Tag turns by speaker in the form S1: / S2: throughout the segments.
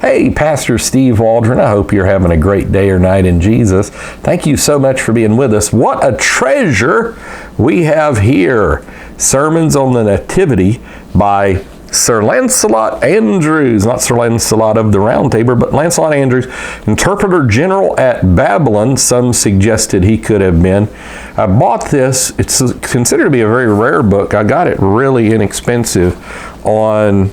S1: Hey, Pastor Steve Waldron, I hope you're having a great day or night in Jesus. Thank you so much for being with us. What a treasure we have here. Sermons on the Nativity by Sir Lancelot Andrewes, not Sir Lancelot of the Round Table, but Lancelot Andrewes, Interpreter General at Babylon. Some suggested he could have been. I bought this. It's considered to be a very rare book. I got it really inexpensive on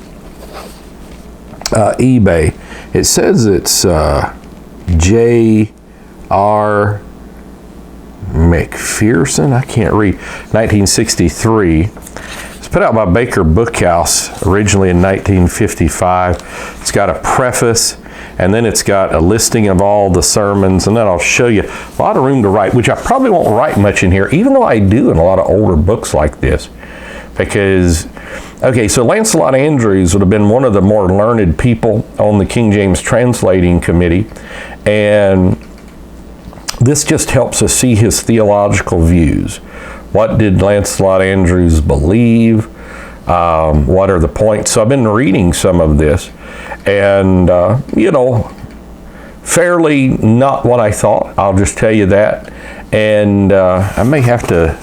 S1: eBay. It says it's J.R. McPherson. I can't read. 1963. It's put out by Baker Bookhouse originally in 1955. It's got a preface, and then it's got a listing of all the sermons, and then I'll show you a lot of room to write, which I probably won't write much in here, even though I do in a lot of older books like this. Because, okay, so Lancelot Andrewes would have been one of the more learned people on the King James Translating Committee, and this just helps us see his theological views. What did Lancelot Andrewes believe? What are the points? So I've been reading some of this, and, fairly not what I thought. I'll just tell you that. And I may have to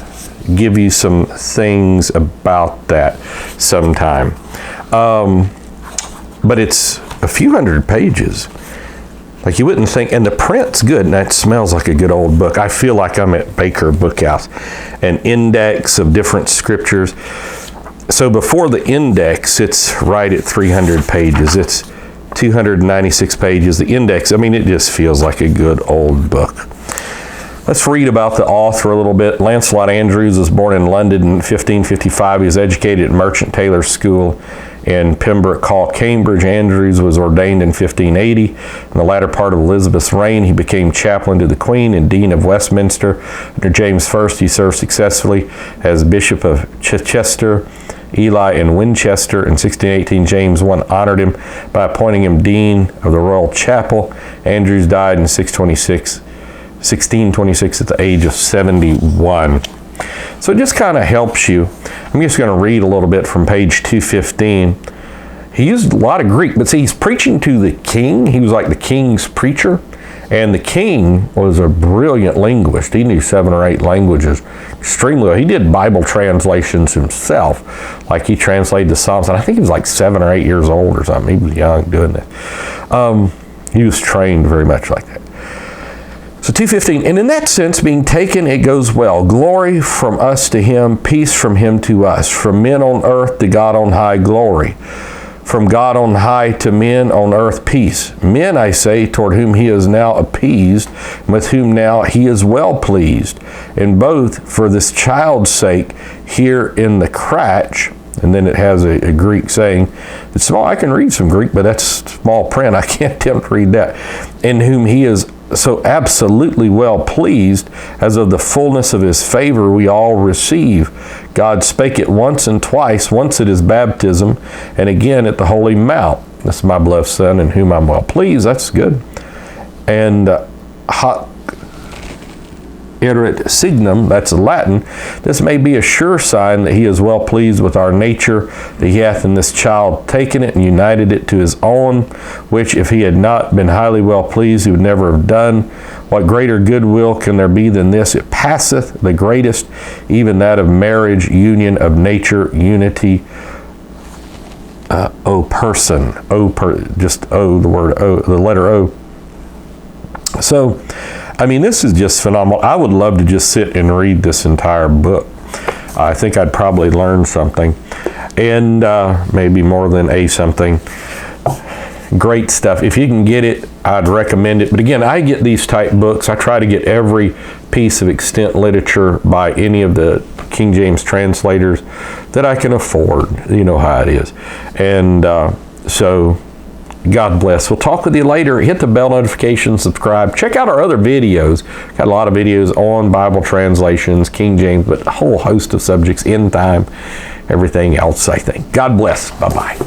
S1: give you some things about that sometime. But it's a few hundred pages. Like you wouldn't think, and the print's good, and that smells like a good old book. I feel like I'm at Baker Bookhouse. An index of different scriptures. So before the index, it's right at 300 pages. It's 296 pages. The index, it just feels like a good old book. Let's read about the author a little bit. Lancelot Andrewes was born in London in 1555. He was educated at Merchant Taylor's School in Pembroke Hall, Cambridge. Andrewes was ordained in 1580. In the latter part of Elizabeth's reign, he became chaplain to the Queen and Dean of Westminster. Under James I, he served successfully as Bishop of Chichester, Ely, and Winchester. In 1618, James I honored him by appointing him Dean of the Royal Chapel. Andrewes died in 1626 at the age of 71. So it just kind of helps you. I'm just going to read a little bit from page 215. He used a lot of Greek, but see, he's preaching to the king. He was like the king's preacher, and the king was a brilliant linguist. He knew 7 or 8 languages extremely well. He did Bible translations himself, like he translated the Psalms, and I think he was like 7 or 8 years old or something. He was young doing that. He was trained very much like that. So 2:15, and in that sense, being taken, it goes well. Glory from us to him, peace from him to us. From men on earth to God on high, glory. From God on high to men on earth, peace. Men, I say, toward whom he is now appeased, and with whom now he is well pleased. And both for this child's sake here in the crotch. And then it has a Greek saying. It's small. I can read some Greek, but that's small print. I can't attempt to read that. In whom he is so absolutely well pleased, as of the fullness of his favor we all receive. God spake it once and twice, once at his baptism, and again at the Holy Mount. This is my beloved Son, in whom I'm well pleased. That's good. And hoc erit signum, that's Latin. This may be a sure sign that he is well pleased with our nature, that he hath in this child taken it and united it to his own, which if he had not been highly well pleased, he would never have done. What greater goodwill can there be than this? It passeth the greatest, even that of marriage, union of nature, unity, person, the word O, the letter O. So, this is just phenomenal. I would love to just sit and read this entire book. I think I'd probably learn something, and maybe more than something. Great stuff. If you can get it, I'd recommend it. But again, I get these type books. I try to get every piece of extant literature by any of the King James translators that I can afford. You know how it is. And so God bless. We'll talk with you later. Hit the bell notification, subscribe. Check out our other videos. Got a lot of videos on Bible translations, King James, but a whole host of subjects, end time, everything else, I think. God bless. Bye-bye.